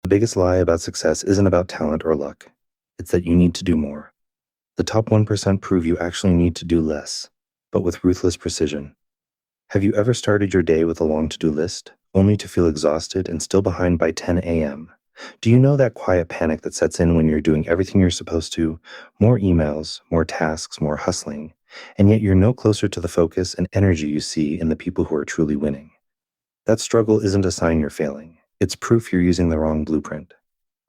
The biggest lie about success isn't about talent or luck. It's that you need to do more. The top 1% prove you actually need to do less, but with ruthless precision. Have you ever started your day with a long to-do list, only to feel exhausted and still behind by 10 a.m.? Do you know that quiet panic that sets in when you're doing everything you're supposed to, more emails, more tasks, more hustling, and yet you're no closer to the focus and energy you see in the people who are truly winning? That struggle isn't a sign you're failing. It's proof you're using the wrong blueprint.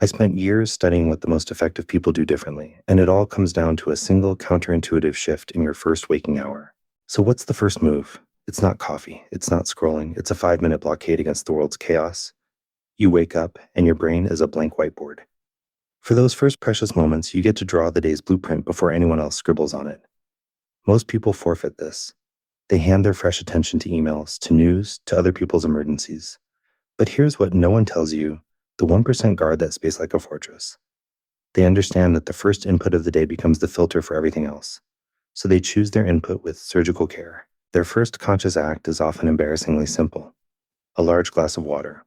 I spent years studying what the most effective people do differently, and it all comes down to a single counterintuitive shift in your first waking hour. So what's the first move? It's not coffee, it's not scrolling, it's a 5-minute blockade against the world's chaos. You wake up, and your brain is a blank whiteboard. For those first precious moments, you get to draw the day's blueprint before anyone else scribbles on it. Most people forfeit this. They hand their fresh attention to emails, to news, to other people's emergencies. But here's what no one tells you: the 1% guard that space like a fortress. They understand that the first input of the day becomes the filter for everything else. So they choose their input with surgical care. Their first conscious act is often embarrassingly simple: a large glass of water.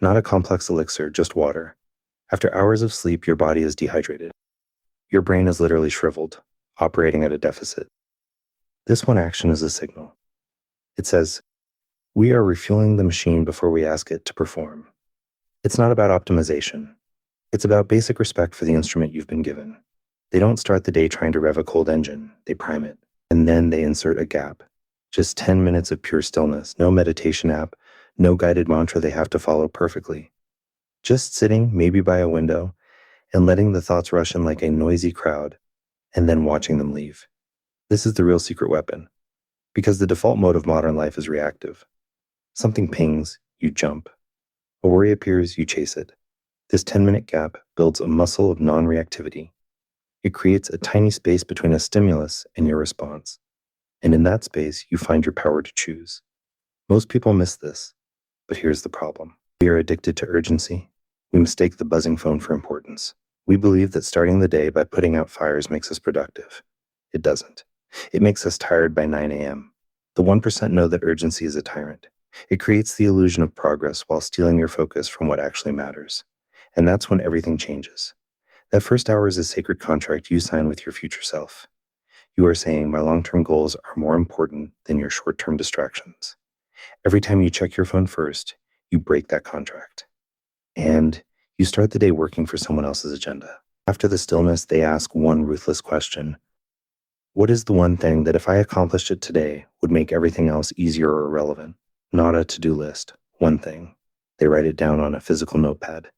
Not a complex elixir, just water. After hours of sleep, your body is dehydrated. Your brain is literally shriveled, operating at a deficit. This one action is a signal. It says, we are refueling the machine before we ask it to perform. It's not about optimization. It's about basic respect for the instrument you've been given. They don't start the day trying to rev a cold engine. They prime it, and then they insert a gap. Just 10 minutes of pure stillness, no meditation app, no guided mantra they have to follow perfectly. Just sitting, maybe by a window, and letting the thoughts rush in like a noisy crowd, and then watching them leave. This is the real secret weapon, because the default mode of modern life is reactive. Something pings, you jump. A worry appears, you chase it. This 10-minute gap builds a muscle of non-reactivity. It creates a tiny space between a stimulus and your response. And in that space, you find your power to choose. Most people miss this, but here's the problem. We are addicted to urgency. We mistake the buzzing phone for importance. We believe that starting the day by putting out fires makes us productive. It doesn't. It makes us tired by 9 a.m. The 1% know that urgency is a tyrant. It creates the illusion of progress while stealing your focus from what actually matters. And that's when everything changes. That first hour is a sacred contract you sign with your future self. You are saying, my long-term goals are more important than your short-term distractions. Every time you check your phone first, you break that contract. And you start the day working for someone else's agenda. After the stillness, they ask one ruthless question. What is the one thing that if I accomplished it today would make everything else easier or irrelevant? Not a to-do list, one thing. They write it down on a physical notepad.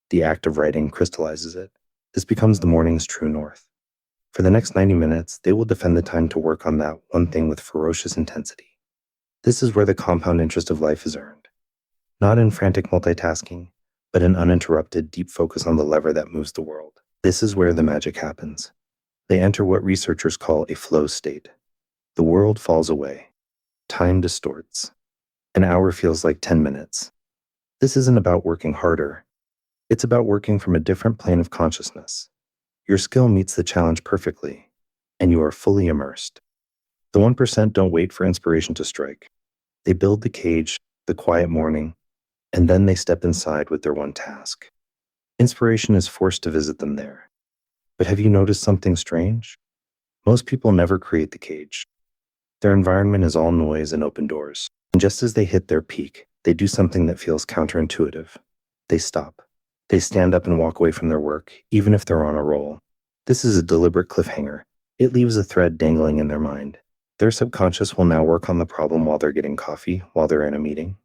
The act of writing crystallizes it. This becomes the morning's true north. For the next 90 minutes, they will defend the time to work on that one thing with ferocious intensity. This is where the compound interest of life is earned. Not in frantic multitasking, but in uninterrupted, deep focus on the lever that moves the world. This is where the magic happens. They enter what researchers call a flow state. The world falls away. Time distorts. An hour feels like 10 minutes. This isn't about working harder. It's about working from a different plane of consciousness. Your skill meets the challenge perfectly, and you are fully immersed. The 1% don't wait for inspiration to strike. They build the cage, the quiet morning, and then they step inside with their one task. Inspiration is forced to visit them there. But have you noticed something strange? Most people never create the cage. Their environment is all noise and open doors. And just as they hit their peak, they do something that feels counterintuitive. They stop. They stand up and walk away from their work, even if they're on a roll. This is a deliberate cliffhanger. It leaves a thread dangling in their mind. Their subconscious will now work on the problem while they're getting coffee, while they're in a meeting.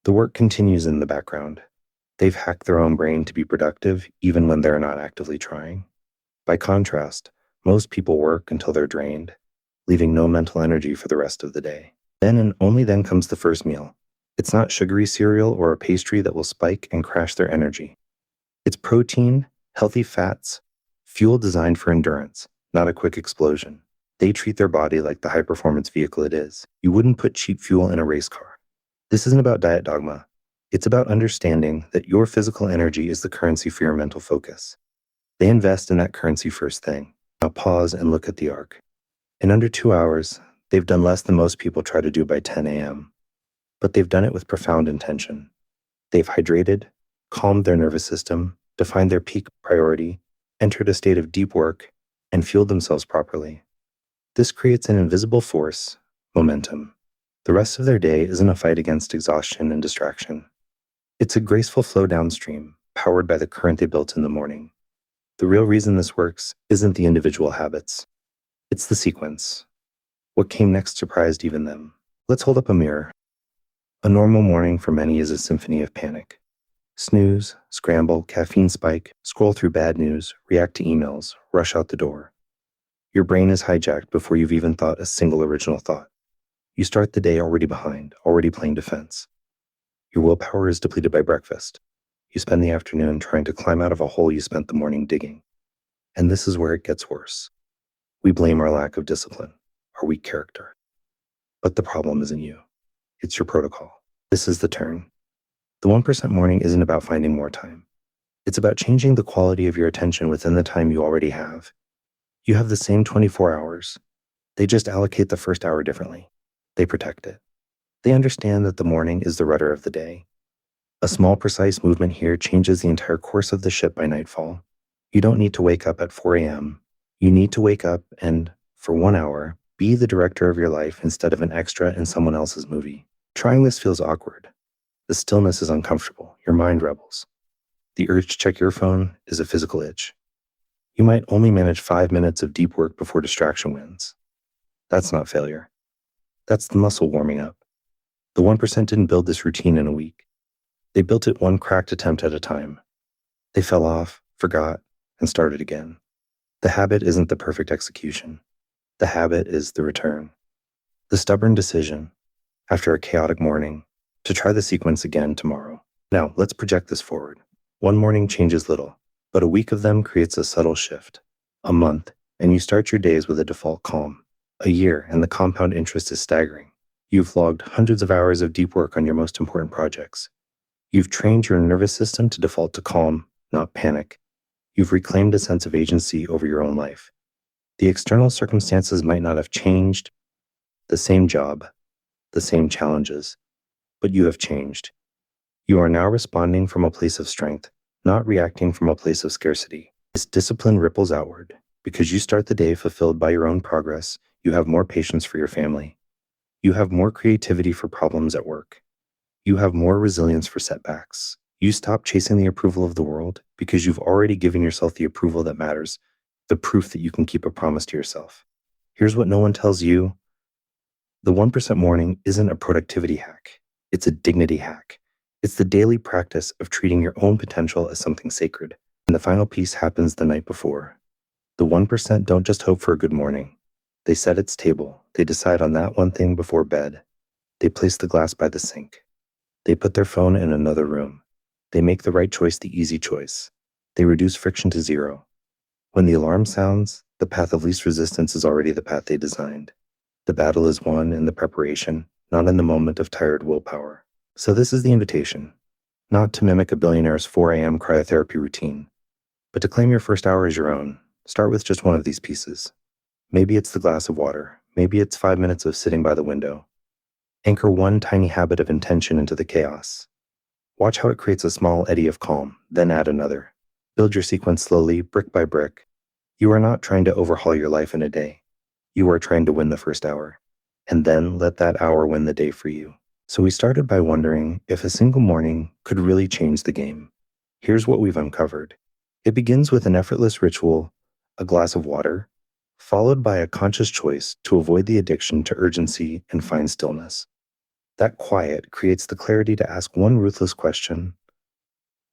The work continues in the background. They've hacked their own brain to be productive, even when they're not actively trying. By contrast, most people work until they're drained, leaving no mental energy for the rest of the day. Then and only then comes the first meal. It's not sugary cereal or a pastry that will spike and crash their energy. It's protein, healthy fats, fuel designed for endurance, not a quick explosion. They treat their body like the high-performance vehicle it is. You wouldn't put cheap fuel in a race car. This isn't about diet dogma. It's about understanding that your physical energy is the currency for your mental focus. They invest in that currency first thing. Now pause and look at the arc. In under 2 hours, they've done less than most people try to do by 10 a.m. But they've done it with profound intention. They've hydrated, calmed their nervous system, defined their peak priority, entered a state of deep work, and fueled themselves properly. This creates an invisible force, momentum. The rest of their day isn't a fight against exhaustion and distraction. It's a graceful flow downstream, powered by the current they built in the morning. The real reason this works isn't the individual habits. It's the sequence. What came next surprised even them. Let's hold up a mirror. A normal morning for many is a symphony of panic. Snooze, scramble, caffeine spike, scroll through bad news, react to emails, rush out the door. Your brain is hijacked before you've even thought a single original thought. You start the day already behind, already playing defense. Your willpower is depleted by breakfast. You spend the afternoon trying to climb out of a hole you spent the morning digging. And this is where it gets worse. We blame our lack of discipline, our weak character. But the problem isn't you. It's your protocol. This is the turn. The 1% morning isn't about finding more time. It's about changing the quality of your attention within the time you already have. You have the same 24 hours. They just allocate the first hour differently. They protect it. They understand that the morning is the rudder of the day. A small, precise movement here changes the entire course of the ship by nightfall. You don't need to wake up at 4 a.m. You need to wake up and, for 1 hour, be the director of your life instead of an extra in someone else's movie. Trying this feels awkward. The stillness is uncomfortable. Your mind rebels. The urge to check your phone is a physical itch. You might only manage 5 minutes of deep work before distraction wins. That's not failure. That's the muscle warming up. The 1% didn't build this routine in a week. They built it one cracked attempt at a time. They fell off, forgot, and started again. The habit isn't the perfect execution. The habit is the return. The stubborn decision, after a chaotic morning, to try the sequence again tomorrow. Now, let's project this forward. One morning changes little, but a week of them creates a subtle shift. A month, and you start your days with a default calm. A year, and the compound interest is staggering. You've logged hundreds of hours of deep work on your most important projects. You've trained your nervous system to default to calm, not panic. You've reclaimed a sense of agency over your own life. The external circumstances might not have changed, the same job, the same challenges, but you have changed. You are now responding from a place of strength, not reacting from a place of scarcity. This discipline ripples outward. Because you start the day fulfilled by your own progress, you have more patience for your family. You have more creativity for problems at work. You have more resilience for setbacks. You stop chasing the approval of the world because you've already given yourself the approval that matters, the proof that you can keep a promise to yourself. Here's what no one tells you. The 1% morning isn't a productivity hack. It's a dignity hack. It's the daily practice of treating your own potential as something sacred. And the final piece happens the night before. The 1% don't just hope for a good morning. They set its table. They decide on that one thing before bed. They place the glass by the sink. They put their phone in another room. They make the right choice the easy choice. They reduce friction to zero. When the alarm sounds, the path of least resistance is already the path they designed. The battle is won in the preparation, not in the moment of tired willpower. So this is the invitation, not to mimic a billionaire's 4 a.m. cryotherapy routine, but to claim your first hour as your own. Start with just one of these pieces. Maybe it's the glass of water. Maybe it's 5 minutes of sitting by the window. Anchor one tiny habit of intention into the chaos. Watch how it creates a small eddy of calm, then add another. Build your sequence slowly, brick by brick. You are not trying to overhaul your life in a day. You are trying to win the first hour, and then let that hour win the day for you. So we started by wondering if a single morning could really change the game. Here's what we've uncovered. It begins with an effortless ritual, a glass of water, followed by a conscious choice to avoid the addiction to urgency and find stillness. That quiet creates the clarity to ask one ruthless question: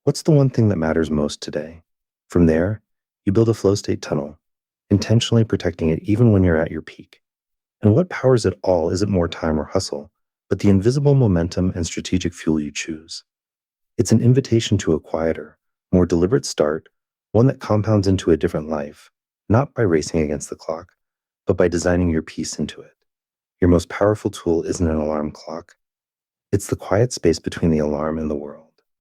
what's the one thing that matters most today? From there, you build a flow state tunnel, intentionally protecting it even when you're at your peak. And what powers it all isn't more time or hustle, but the invisible momentum and strategic fuel you choose. It's an invitation to a quieter, more deliberate start, one that compounds into a different life, not by racing against the clock, but by designing your peace into it. Your most powerful tool isn't an alarm clock. It's the quiet space between the alarm and the world.